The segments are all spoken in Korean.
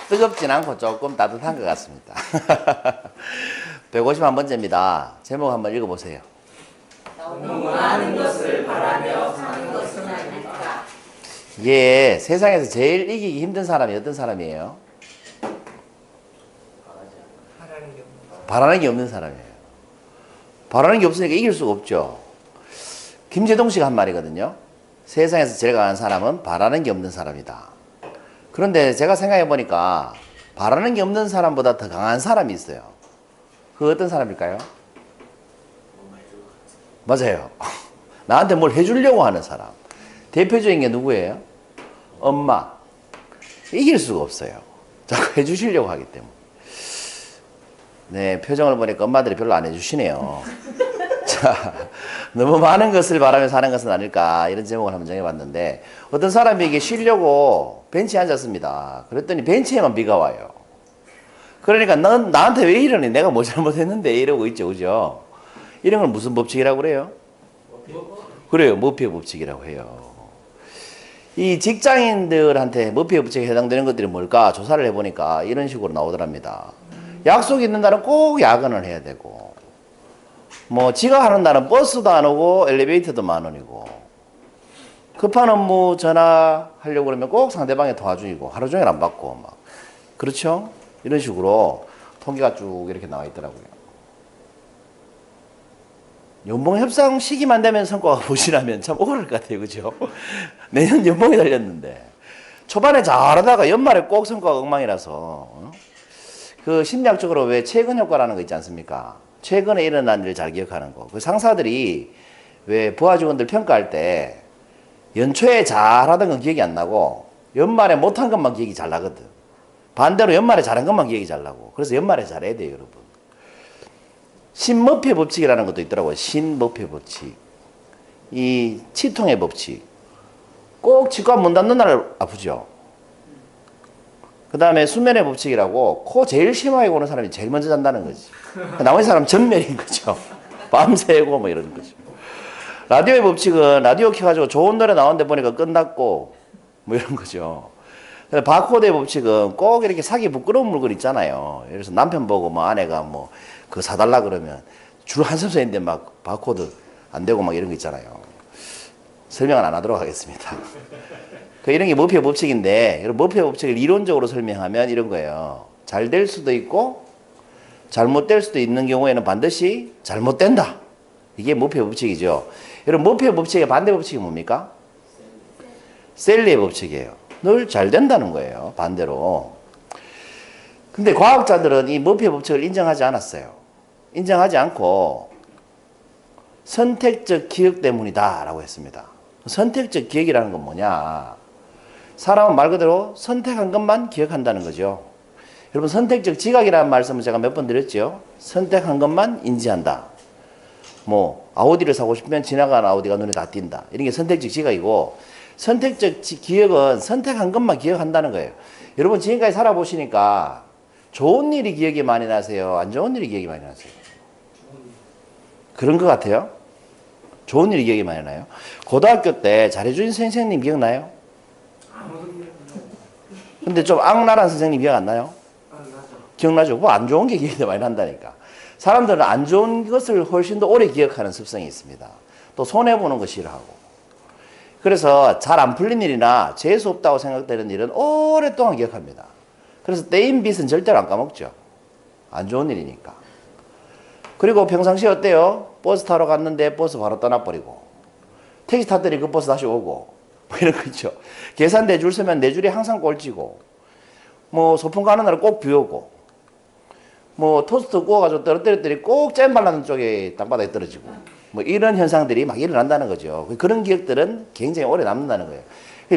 뜨겁진 않고 조금 따뜻한 것 같습니다. 151번째입니다. 제목 한번 읽어보세요. 너무 많은 것을 바라며 사는 것은 아닐까. 예, 세상에서 제일 이기기 힘든 사람이 어떤 사람이에요? 바라는 게 없는 사람이에요. 바라는 게 없으니까 이길 수가 없죠. 김재동 씨가 한 말이거든요. 세상에서 제일 강한 사람은 바라는 게 없는 사람이다. 그런데 제가 생각해 보니까 바라는 게 없는 사람보다 더 강한 사람이 있어요. 그 어떤 사람일까요? 맞아요. 나한테 뭘 해주려고 하는 사람. 대표적인 게 누구예요? 엄마. 이길 수가 없어요. 자꾸 해주시려고 하기 때문에. 네, 표정을 보니까 엄마들이 별로 안 해주시네요. 자, 너무 많은 것을 바라며 사는 것은 아닐까, 이런 제목을 한번 정해봤는데, 어떤 사람에게 쉬려고 벤치에 앉았습니다. 그랬더니 벤치에만 비가 와요. 그러니까 넌 나한테 왜 이러니? 내가 뭐 잘못했는데? 이러고 있죠, 그죠? 이런 걸 무슨 법칙이라고 그래요? 그래요, 머피의 법칙이라고 해요. 이 직장인들한테 머피의 법칙에 해당되는 것들이 뭘까? 조사를 해보니까 이런 식으로 나오더랍니다. 약속이 있는 날은 꼭 야근을 해야 되고, 뭐 지가 하는 날은 버스도 안 오고 엘리베이터도 10,000원이고, 급한 업무 전화하려고 그러면 꼭 상대방의 통화 중이고 하루 종일 안 받고 막, 그렇죠? 이런 식으로 통계가 쭉 이렇게 나와 있더라고요. 연봉 협상 시기만 되면 성과가 보시라면 참 억울할 것 같아요, 그죠? 내년 연봉이 달렸는데 초반에 잘하다가 연말에 꼭 성과가 엉망이라서, 그 심리학적으로 왜 최근 효과라는 거 있지 않습니까? 최근에 일어난 일을 잘 기억하는 거. 그 상사들이 왜 부하 직원들 평가할 때 연초에 잘하던 건 기억이 안 나고 연말에 못한 것만 기억이 잘 나거든. 반대로 연말에 잘한 것만 기억이 잘 나고. 그래서 연말에 잘해야 돼요, 여러분. 신머피의 법칙이라는 것도 있더라고요. 신머피의 법칙. 이 치통의 법칙. 꼭 치과 문 닫는 날 아프죠. 그 다음에 수면의 법칙이라고, 코 제일 심하게 고는 사람이 제일 먼저 잔다는 거지. 나머지 사람은 전멸인 거죠. 밤새고 뭐 이런 거죠. 라디오의 법칙은 라디오 켜가지고 좋은 노래 나오는데 보니까 끝났고 뭐 이런 거죠. 바코드의 법칙은 꼭 이렇게 사기 부끄러운 물건 있잖아요. 예를 들어서 남편 보고 뭐 아내가 뭐 그거 사달라 그러면 줄 한참 서 있는데 막 바코드 안 되고 막 이런 거 있잖아요. 설명은 안 하도록 하겠습니다. 이런 게 머피의 법칙인데, 머피의 법칙을 이론적으로 설명하면 이런 거예요. 잘 될 수도 있고 잘못될 수도 있는 경우에는 반드시 잘못된다. 이게 머피의 법칙이죠. 여러분, 머피의 법칙의 반대 법칙이 뭡니까? 셀리의 법칙이에요. 늘 잘 된다는 거예요, 반대로. 근데 과학자들은 이 머피의 법칙을 인정하지 않았어요. 인정하지 않고 선택적 기억 때문이다 라고 했습니다. 선택적 기억이라는 건 뭐냐? 사람은 말 그대로 선택한 것만 기억한다는 거죠. 여러분, 선택적 지각이라는 말씀을 제가 몇 번 드렸죠. 선택한 것만 인지한다. 뭐 아우디를 사고 싶으면 지나가는 아우디가 눈에 다 띈다. 이런 게 선택적 지각이고, 선택적 기억은 선택한 것만 기억한다는 거예요. 여러분, 지금까지 살아보시니까 좋은 일이 기억이 많이 나세요? 안 좋은 일이 기억이 많이 나세요? 그런 것 같아요. 좋은 일이 기억이 많이 나요. 고등학교 때 잘해준 선생님 기억나요? 근데 좀 악랄한 선생님 기억 안 나요? 기억나죠? 뭐 안 좋은 게 기억이 많이 난다니까. 사람들은 안 좋은 것을 훨씬 더 오래 기억하는 습성이 있습니다. 또 손해보는 거 싫어하고. 그래서 잘 안 풀린 일이나 재수 없다고 생각되는 일은 오랫동안 기억합니다. 그래서 떼인 빚은 절대로 안 까먹죠. 안 좋은 일이니까. 그리고 평상시에 어때요? 버스 타러 갔는데 버스 바로 떠나버리고, 택시 탔더니 그 버스 다시 오고, 뭐 이런 거 있죠. 계산대 줄 서면 내 줄이 항상 꼴찌고, 뭐 소풍 가는 날은 꼭 비 오고, 뭐 토스트 구워가지고 떨어뜨렸더니 꼭 잼 발라는 쪽에 땅바닥에 떨어지고, 뭐 이런 현상들이 막 일어난다는 거죠. 그런 기억들은 굉장히 오래 남는다는 거예요.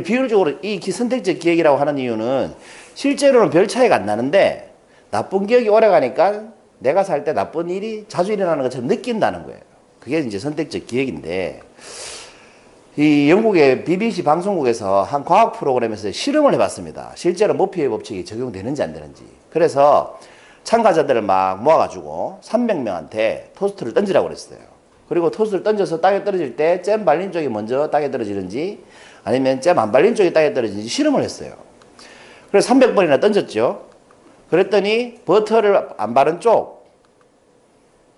비율적으로 이 선택적 기억이라고 하는 이유는 실제로는 별 차이가 안 나는데, 나쁜 기억이 오래 가니까 내가 살 때 나쁜 일이 자주 일어나는 것처럼 느낀다는 거예요. 그게 이제 선택적 기억인데, 이 영국의 BBC 방송국에서 한 과학 프로그램에서 실험을 해봤습니다. 실제로 머피의 법칙이 적용되는지 안 되는지. 그래서 참가자들을 막 모아가지고 300명한테 토스트를 던지라고 그랬어요. 그리고 토스트를 던져서 땅에 떨어질 때 잼 발린 쪽이 먼저 땅에 떨어지는지 아니면 잼 안 발린 쪽이 땅에 떨어지는지 실험을 했어요. 그래서 300번이나 던졌죠. 그랬더니 버터를 안 바른 쪽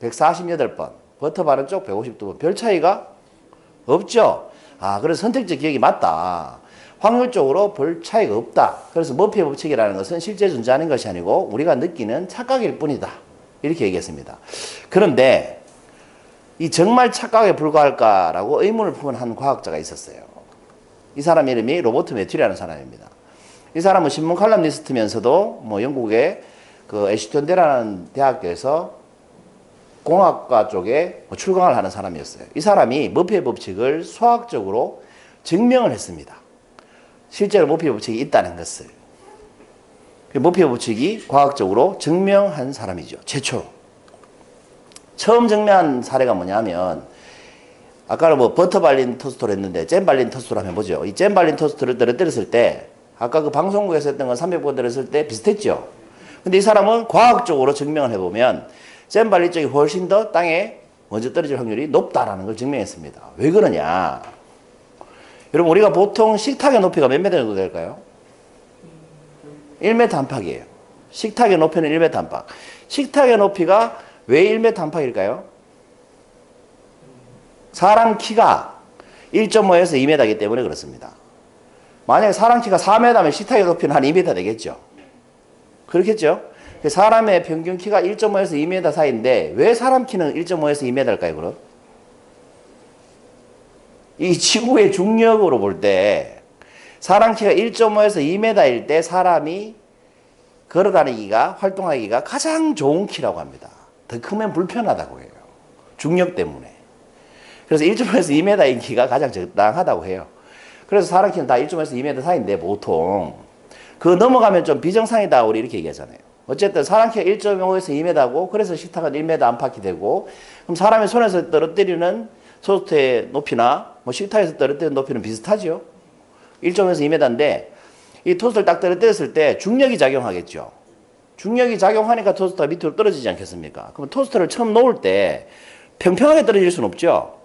148번, 버터 바른 쪽 152번. 별 차이가 없죠. 아, 그래서 선택적 기억이 맞다. 확률적으로 별 차이가 없다. 그래서 머피의 법칙이라는 것은 실제 존재하는 것이 아니고 우리가 느끼는 착각일 뿐이다. 이렇게 얘기했습니다. 그런데 이 정말 착각에 불과할까라고 의문을 품은 한 과학자가 있었어요. 이 사람 이름이 로버트 매튜라는 사람입니다. 이 사람은 신문 칼럼니스트면서도 뭐 영국의 그 애시턴대라는 대학교에서 공학과 쪽에 출강을 하는 사람이었어요. 이 사람이 머피의 법칙을 수학적으로 증명을 했습니다. 실제로 머피의 법칙이 있다는 것을. 머피의 법칙이 과학적으로 증명한 사람이죠. 최초로. 처음 증명한 사례가 뭐냐면 아까는 뭐 버터 발린 토스트를 했는데 잼 발린 토스트를 한번 보죠. 이 잼 발린 토스트를 떨어뜨렸을 때 아까 그 방송국에서 했던 건 300번 떨어졌을 때 비슷했죠. 근데 이 사람은 과학적으로 증명을 해보면 잼 발린 쪽이 훨씬 더 땅에 먼저 떨어질 확률이 높다라는 걸 증명했습니다. 왜 그러냐? 여러분 우리가 보통 식탁의 높이가 몇 미터 정도 될까요? 1m 안팎이에요. 식탁의 높이는 1m 안팎. 식탁의 높이가 왜 1m 안팎일까요? 사람 키가 1.5에서 2m이기 때문에 그렇습니다. 만약에 사람 키가 4m면 식탁의 높이는 한 2m 되겠죠. 그렇겠죠? 사람의 평균 키가 1.5에서 2m 사이인데 왜 사람 키는 1.5에서 2m일까요, 그럼? 이 지구의 중력으로 볼 때 사람 키가 1.5에서 2m일 때 사람이 걸어다니기가, 활동하기가 가장 좋은 키라고 합니다. 더 크면 불편하다고 해요. 중력 때문에. 그래서 1.5에서 2m인 키가 가장 적당하다고 해요. 그래서 사람 키는 다 1.5에서 2m 사이인데 보통 그거 넘어가면 좀 비정상이다 우리 이렇게 얘기하잖아요. 어쨌든 사람 키가 1.5에서 2m고 그래서 식탁은 1m 안팎이 되고 그럼 사람의 손에서 떨어뜨리는 토스트의 높이나 뭐 식탁에서 떨어뜨리는 높이는 비슷하죠. 1.5에서 2m인데 이 토스트를 딱 떨어뜨렸을 때 중력이 작용하겠죠. 중력이 작용하니까 토스트가 밑으로 떨어지지 않겠습니까? 그럼 토스트를 처음 놓을 때 평평하게 떨어질 수는 없죠.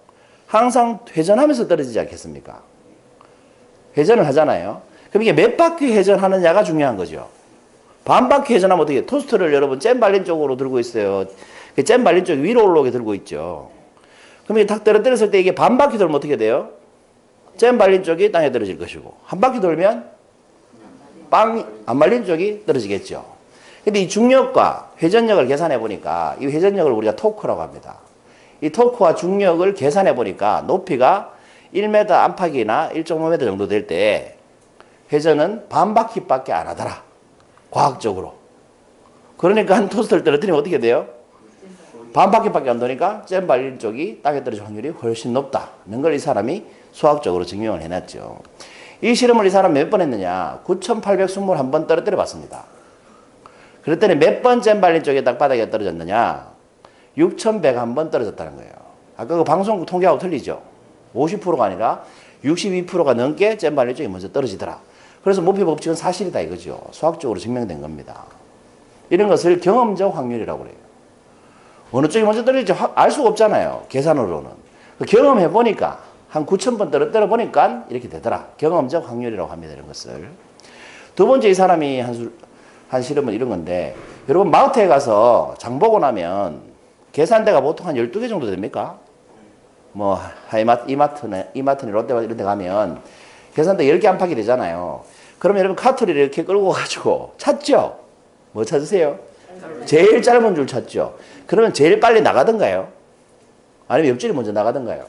항상 회전하면서 떨어지지 않겠습니까? 회전을 하잖아요. 그럼 이게 몇 바퀴 회전하느냐가 중요한 거죠. 반 바퀴 회전하면 어떻게 토스트를 여러분 잼 발린 쪽으로 들고 있어요. 잼 발린 쪽 위로 올라오게 들고 있죠. 그럼 이게 탁 떨어뜨렸을 때 이게 반 바퀴 돌면 어떻게 돼요? 잼 발린 쪽이 땅에 떨어질 것이고 한 바퀴 돌면 빵 안 발린 쪽이 떨어지겠죠. 근데 이 중력과 회전력을 계산해 보니까 이 회전력을 우리가 토크라고 합니다. 이 토크와 중력을 계산해 보니까 높이가 1m 안팎이나 1.5m 정도 될 때 회전은 반 바퀴밖에 안 하더라. 과학적으로. 그러니까 한 토스트를 떨어뜨리면 어떻게 돼요? 반 바퀴밖에 안 도니까 잼 발린 쪽이 땅에 떨어질 확률이 훨씬 높다는 걸 이 사람이 수학적으로 증명을 해놨죠. 이 실험을 이 사람 몇 번 했느냐? 9,821번 떨어뜨려 봤습니다. 그랬더니 몇 번 잼 발린 쪽에 땅바닥에 떨어졌느냐? 6,101번 떨어졌다는 거예요. 아까 그 방송국 통계하고 틀리죠? 50%가 아니라 62%가 넘게 잼 발린 쪽이 먼저 떨어지더라. 그래서 머피 법칙은 사실이다 이거죠. 수학적으로 증명된 겁니다. 이런 것을 경험적 확률이라고 그래요. 어느 쪽이 먼저 떨어질지 알 수가 없잖아요. 계산으로는. 경험해 보니까 한 9,000번 떨어뜨려 보니까 이렇게 되더라. 경험적 확률이라고 합니다. 이런 것을. 두 번째 이 사람이 한 실험은 이런 건데 여러분 마트에 가서 장 보고 나면 계산대가 보통 한 12개 정도 됩니까? 뭐 이마트나 롯데마트 이런 데 가면 계산대 10개 안팎이 되잖아요. 그러면 여러분 카트를 이렇게 끌고 가지고 찾죠? 뭐 찾으세요? 제일 짧은 줄 찾죠? 그러면 제일 빨리 나가던가요? 아니면 옆줄이 먼저 나가던가요?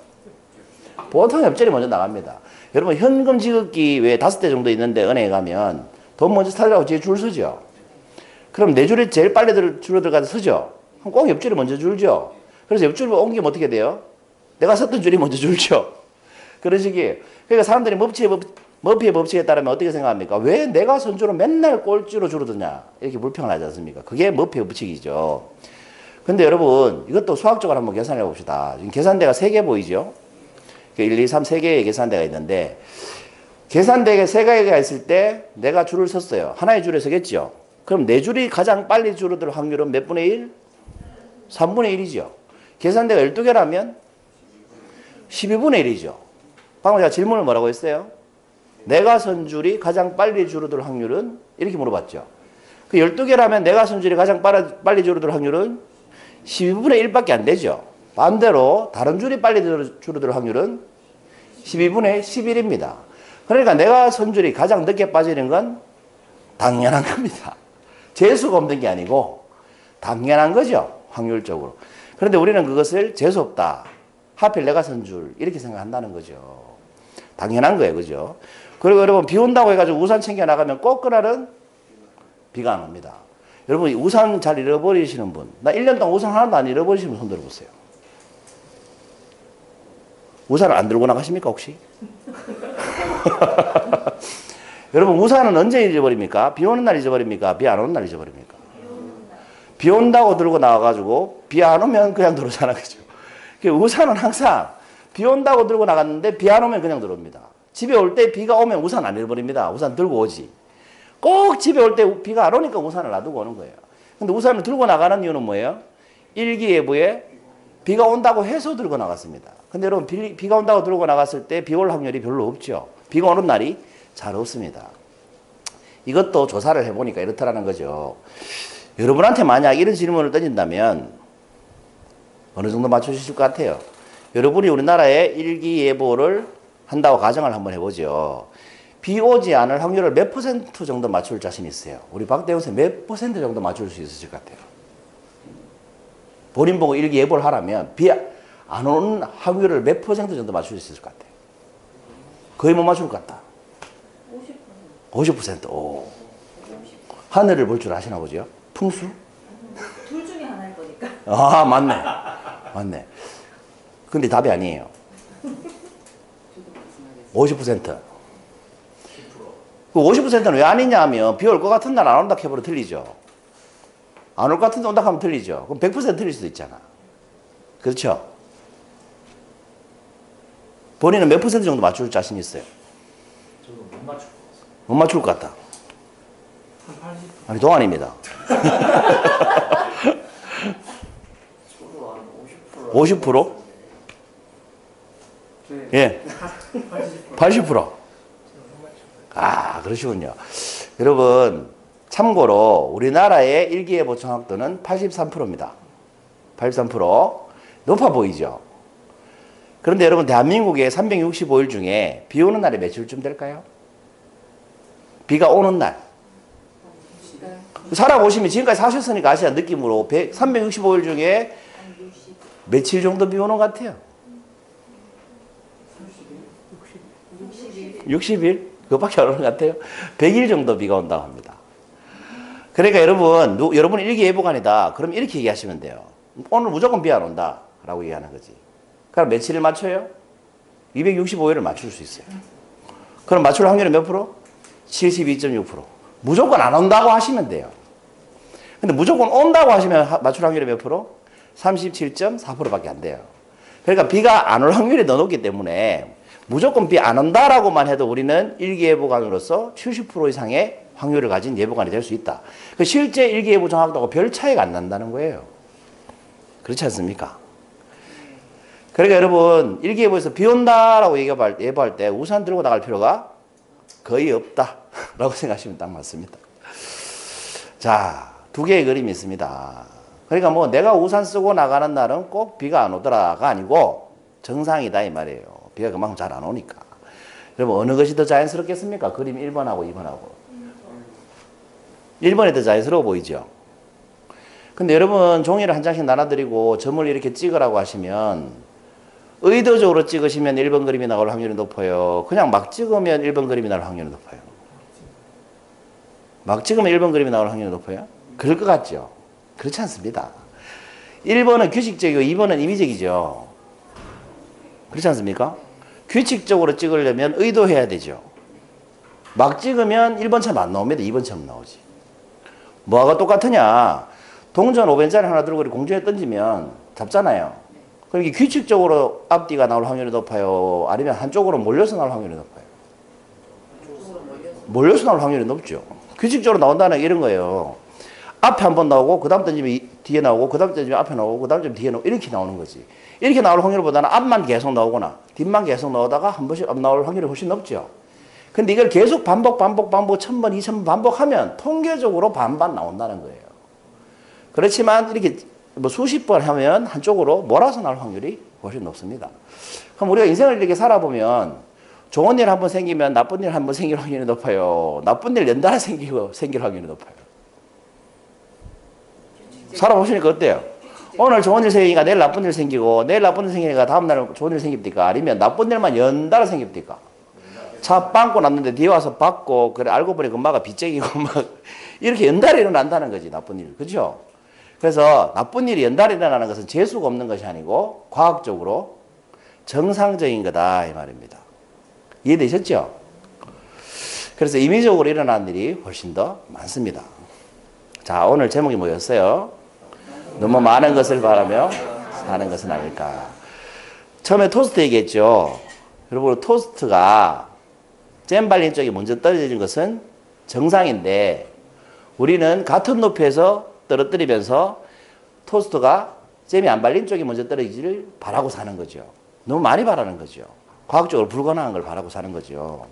보통 옆줄이 먼저 나갑니다. 여러분 현금 지급기 외에 5대 정도 있는데 은행에 가면 돈 먼저 찾으라고 뒤에 줄 서죠. 그럼 내 줄이 제일 빨리 줄어 들어가서 서죠. 그럼 꼭 옆줄이 먼저 줄죠. 그래서 옆줄을 옮기면 어떻게 돼요? 내가 섰던 줄이 먼저 줄죠. 그런 식이에요. 그러니까 사람들이 머피의 법칙에 따르면 어떻게 생각합니까? 왜 내가 선 줄은 맨날 꼴찌로 줄어드냐? 이렇게 불평을 하지 않습니까? 그게 머피의 법칙이죠. 근데 여러분 이것도 수학적으로 한번 계산해 봅시다. 지금 계산대가 3개 보이죠? 1, 2, 3, 3개의 계산대가 있는데 계산대가 3개가 있을 때 내가 줄을 섰어요. 하나의 줄에 서겠죠? 그럼 내 줄이 가장 빨리 줄어들 확률은 몇 분의 1? 3분의 1이죠. 계산대가 12개라면 12분의 1이죠. 방금 제가 질문을 뭐라고 했어요? 내가 선줄이 가장 빨리 줄어들 확률은? 이렇게 물어봤죠. 그 12개라면 내가 선줄이 가장 빨리 줄어들 확률은 12분의 1밖에 안 되죠. 반대로 다른 줄이 빨리 줄어들 확률은 12분의 11입니다. 그러니까 내가 선줄이 가장 늦게 빠지는 건 당연한 겁니다. 재수가 없는 게 아니고 당연한 거죠. 확률적으로. 그런데 우리는 그것을 재수 없다. 하필 내가 선줄 이렇게 생각한다는 거죠. 당연한 거예요. 그죠? 그리고 여러분 비 온다고 해가지고 우산 챙겨 나가면 꼭 그날은 비가 안 옵니다. 여러분 우산 잘 잃어버리시는 분, 나 1년 동안 우산 하나도 안 잃어버리시는 분 손 들어보세요. 우산을 안 들고 나가십니까 혹시? 여러분 우산은 언제 잊어버립니까? 비 오는 날 잊어버립니까? 비 안 오는 날 잊어버립니까? 비 온다고 들고 나와가지고 비 안 오면 그냥 들어오잖아. 그죠? 우산은 항상 비 온다고 들고 나갔는데 비 안 오면 그냥 들어옵니다. 집에 올 때 비가 오면 우산 안 잃어버립니다. 우산 들고 오지. 꼭 집에 올 때 비가 안 오니까 우산을 놔두고 오는 거예요. 근데 우산을 들고 나가는 이유는 뭐예요? 일기예보에 비가 온다고 해서 들고 나갔습니다. 근데 여러분 비가 온다고 들고 나갔을 때 비 올 확률이 별로 없죠. 비가 오는 날이 잘 없습니다. 이것도 조사를 해보니까 이렇다라는 거죠. 여러분한테 만약 이런 질문을 던진다면 어느 정도 맞춰주실 것 같아요? 여러분이 우리나라의 일기예보를 한다고 가정을 한번 해보죠. 비 오지 않을 확률을 몇 퍼센트 정도 맞출 자신 있어요? 우리 박대훈 선생님 몇 퍼센트 정도 맞출 수 있으실 것 같아요? 본인 보고 일기예보를 하라면 비 안 오는 확률을 몇 퍼센트 정도 맞출 수 있을 것 같아요? 거의 못 맞출 것 같다. 50%. 오. 하늘을 볼 줄 아시나 보죠? 풍수? 둘 중에 하나일 거니까. 아, 맞네. 맞네. 근데 답이 아니에요. 50%. 그 50%는 왜 아니냐 하면 비 올 것 같은 날 안 온다 해버려 틀리죠. 안 올 것 같은데 온다 하면 틀리죠. 그럼 100% 틀릴 수도 있잖아. 그렇죠? 본인은 몇 퍼센트 정도 맞출 자신 있어요? 저도 못 맞출 것 같아요. 못 맞출 것 같다. 한 80%? 아니, 동안입니다. 저도 한 50%? 50%? 네. 예. 80%. 아, 그러시군요. 여러분, 참고로 우리나라의 일기예보 정확도는 83%입니다. 83%. 높아 보이죠? 그런데 여러분, 대한민국의 365일 중에 비 오는 날이 며칠쯤 될까요? 비가 오는 날. 살아보시면 지금까지 사셨으니까 아시는 느낌으로 365일 중에 며칠 정도 비 오는 것 같아요? 60일? 그것밖에 안 오는 것 같아요? 100일 정도 비가 온다고 합니다. 그러니까 여러분 일기예보관이다. 그럼 이렇게 얘기하시면 돼요. 오늘 무조건 비 안 온다. 라고 얘기하는 거지. 그럼 며칠을 맞춰요? 265일을 맞출 수 있어요. 그럼 맞출 확률은 몇 프로? 72.6%. 무조건 안 온다고 하시면 돼요. 근데 무조건 온다고 하시면 맞출 확률이 몇 프로? 37.4%밖에 안 돼요. 그러니까 비가 안 올 확률이 더 높기 때문에 무조건 비 안 온다라고만 해도 우리는 일기예보관으로서 70% 이상의 확률을 가진 예보관이 될 수 있다. 그 실제 일기예보 정확도하고 별 차이가 안 난다는 거예요. 그렇지 않습니까? 그러니까 여러분 일기예보에서 비 온다라고 예보할 때 우산 들고 나갈 필요가 거의 없다라고 생각하시면 딱 맞습니다. 자, 두 개의 그림이 있습니다. 그러니까 뭐 내가 우산 쓰고 나가는 날은 꼭 비가 안 오더라가 아니고 정상이다 이 말이에요. 비가 그만큼 잘 안 오니까. 여러분 어느 것이 더 자연스럽겠습니까? 그림 1번하고 2번하고. 1번이 더 자연스러워 보이죠? 근데 여러분 종이를 한 장씩 나눠드리고 점을 이렇게 찍으라고 하시면 의도적으로 찍으시면 1번 그림이 나올 확률이 높아요. 그냥 막 찍으면 1번 그림이 나올 확률이 높아요. 막 찍으면 1번 그림이 나올 확률이 높아요? 그럴 것 같죠? 그렇지 않습니다. 1번은 규칙적이고 2번은 임의적이죠. 그렇지 않습니까? 규칙적으로 찍으려면 의도해야 되죠. 막 찍으면 1번처럼 안 나옵니다. 2번처럼 나오지. 뭐가 똑같으냐? 동전 5변짜리 하나 들고 공중에 던지면 잡잖아요. 그럼 이게 규칙적으로 앞뒤가 나올 확률이 높아요? 아니면 한쪽으로 몰려서 나올 확률이 높아요? 몰려서 나올 확률이 높죠. 규칙적으로 나온다는 이런 거예요. 앞에 한 번 나오고 그 다음 던지면 뒤에 나오고 그 다음 던지면 앞에 나오고 그 다음 던지면 뒤에 나오고 이렇게 나오는 거지. 이렇게 나올 확률보다는 앞만 계속 나오거나 뒷만 계속 나오다가 한 번씩 앞 나올 확률이 훨씬 높죠. 근데 이걸 계속 반복 1000번, 2000번 반복하면 통계적으로 반반 나온다는 거예요. 그렇지만 이렇게 뭐 수십 번 하면 한쪽으로 몰아서 나올 확률이 훨씬 높습니다. 그럼 우리가 인생을 이렇게 살아보면 좋은 일 한번 생기면 나쁜 일 한번 생길 확률이 높아요. 나쁜 일 연달아 생길 확률이 높아요. 살아보시니까 어때요? 오늘 좋은 일 생기니까 내일 나쁜 일 생기고 내일 나쁜 일 생기니까 다음날 좋은 일 생깁니까? 아니면 나쁜 일만 연달아 생깁니까? 차 빵꾸 났는데 뒤에 와서 받고 그래 알고 보니 엄마가 빚쟁이고 막 이렇게 연달아 일어난다는 거지 나쁜 일. 그렇죠? 그래서 나쁜 일이 연달아 일어나는 것은 재수가 없는 것이 아니고 과학적으로 정상적인 거다 이 말입니다. 이해되셨죠? 그래서 임의적으로 일어나는 일이 훨씬 더 많습니다. 자, 오늘 제목이 뭐였어요? 너무 많은 것을 바라며 사는 것은 아닐까. 처음에 토스트 얘기했죠. 여러분 토스트가 잼 발린 쪽이 먼저 떨어지는 것은 정상인데 우리는 같은 높이에서 떨어뜨리면서 토스트가 잼이 안 발린 쪽이 먼저 떨어지기를 바라고 사는 거죠. 너무 많이 바라는 거죠. 과학적으로 불가능한 걸 바라고 사는 거죠.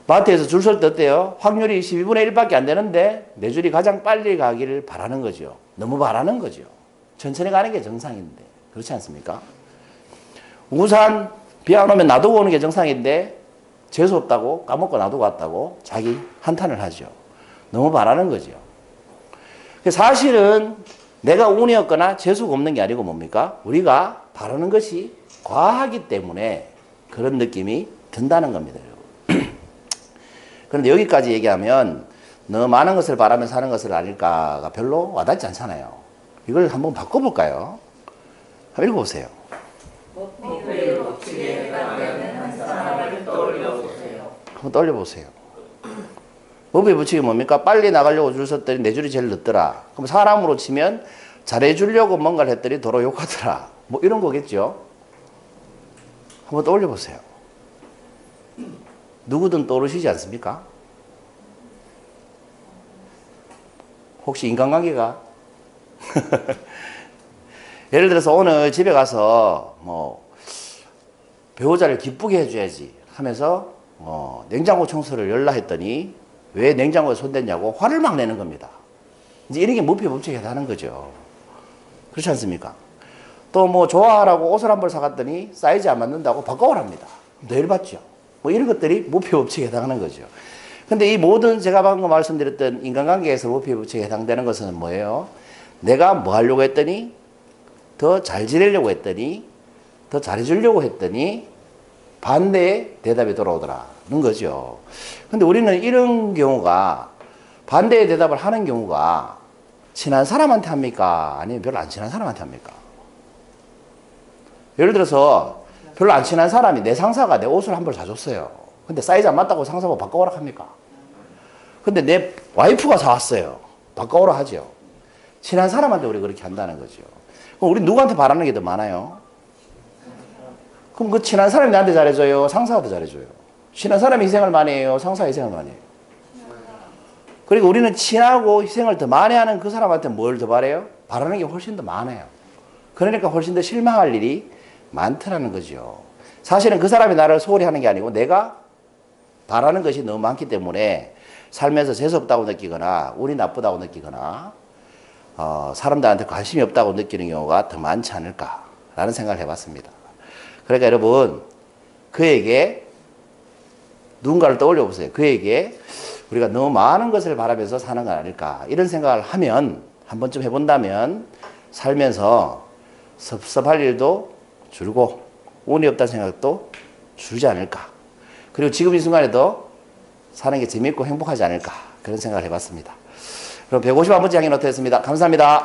마트에서 줄 설 때 어때요? 확률이 12분의 1밖에 안 되는데 내 줄이 가장 빨리 가기를 바라는 거죠. 너무 바라는 거죠. 천천히 가는 게 정상인데 그렇지 않습니까? 우산 비 안 오면 놔두고 오는 게 정상인데 재수 없다고 까먹고 놔두고 왔다고 자기 한탄을 하죠. 너무 바라는 거죠. 사실은 내가 운이었거나 재수가 없는 게 아니고 뭡니까? 우리가 바라는 것이 과하기 때문에 그런 느낌이 든다는 겁니다. 그런데 여기까지 얘기하면 너무 많은 것을 바라며 사는 것을 아닐까가 별로 와닿지 않잖아요. 이걸 한번 바꿔볼까요? 한번 읽어보세요. 목표의 법칙에 해당되는 한 사람을 떠올려보세요. 한번 떠올려보세요. 법의 법칙이 뭡니까? 빨리 나가려고 줄 섰더니 내 줄이 제일 늦더라. 그럼 사람으로 치면 잘해주려고 뭔가를 했더니 도로 욕하더라. 뭐 이런 거겠죠? 한번 떠올려보세요. 누구든 떠오르시지 않습니까? 혹시 인간관계가? 예를 들어서 오늘 집에 가서 뭐 배우자를 기쁘게 해줘야지 하면서 냉장고 청소를 열라 했더니 왜 냉장고에 손댔냐고 화를 막 내는 겁니다. 이제 이런 게 무표 법칙에 해당하는 거죠. 그렇지 않습니까? 또 뭐 좋아하라고 옷을 한 벌 사갔더니 사이즈 안 맞는다고 바꿔오랍니다. 내일 받죠. 뭐 이런 것들이 무표 법칙에 해당하는 거죠. 근데 이 모든 제가 방금 말씀드렸던 인간관계에서 무표 법칙에 해당되는 것은 뭐예요? 내가 뭐 하려고 했더니 더 잘 지내려고 했더니 더 잘해주려고 했더니 반대의 대답이 돌아오더라는 거죠. 근데 우리는 이런 경우가 반대의 대답을 하는 경우가 친한 사람한테 합니까? 아니면 별로 안 친한 사람한테 합니까? 예를 들어서 별로 안 친한 사람이 내 상사가 내 옷을 한 벌 사줬어요. 근데 사이즈 안 맞다고 상사가 바꿔오라 합니까? 근데 내 와이프가 사왔어요. 바꿔오라 하죠. 친한 사람한테 우리 그렇게 한다는 거죠. 그럼 우리 누구한테 바라는 게 더 많아요? 그럼 그 친한 사람이 나한테 잘해줘요? 상사가 더 잘해줘요? 친한 사람이 희생을 많이 해요? 상사가 희생을 많이 해요? 그리고 우리는 친하고 희생을 더 많이 하는 그 사람한테 뭘 더 바래요? 바라는 게 훨씬 더 많아요. 그러니까 훨씬 더 실망할 일이 많더라는 거죠. 사실은 그 사람이 나를 소홀히 하는 게 아니고 내가 바라는 것이 너무 많기 때문에 살면서 재수없다고 느끼거나 운이 나쁘다고 느끼거나 사람들한테 관심이 없다고 느끼는 경우가 더 많지 않을까라는 생각을 해봤습니다. 그러니까 여러분 그에게 누군가를 떠올려 보세요. 그에게 우리가 너무 많은 것을 바라면서 사는 건 아닐까 이런 생각을 하면 한 번쯤 해본다면 살면서 섭섭할 일도 줄고 운이 없다는 생각도 줄지 않을까. 그리고 지금 이 순간에도 사는 게 재미있고 행복하지 않을까 그런 생각을 해봤습니다. 그럼 151번째 향연 노트였습니다. 감사합니다.